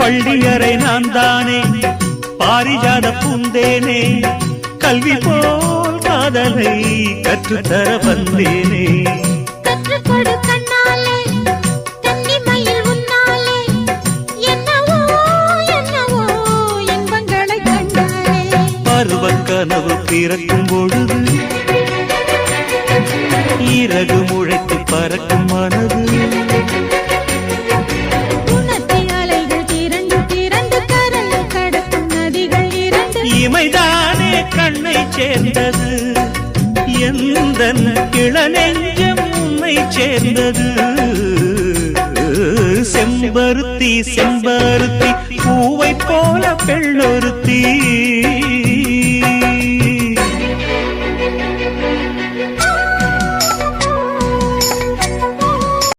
பள்ளியறை நான் தானே பாரிஜாத பூந்தேனே கல்வி போல் காதலை கற்றுத்தர வந்தேனே கற்றுக்கொடு கண்ணாலே கன்னிமயில் உன்னாலே என்னவோ என்னவோ இன்பங்களை கண்டாலே பருவ கனவு பிறக்கும் பொழுது இறகு முளைத்து பறக்கும் மனது இமைதானே கண்ணை சேர்ந்தது எந்தன் இளநெஞ்சம் உன்னை சேர்ந்தது செம்பருத்தி செம்பருத்தி பூவை போல பெண்ணொருத்தி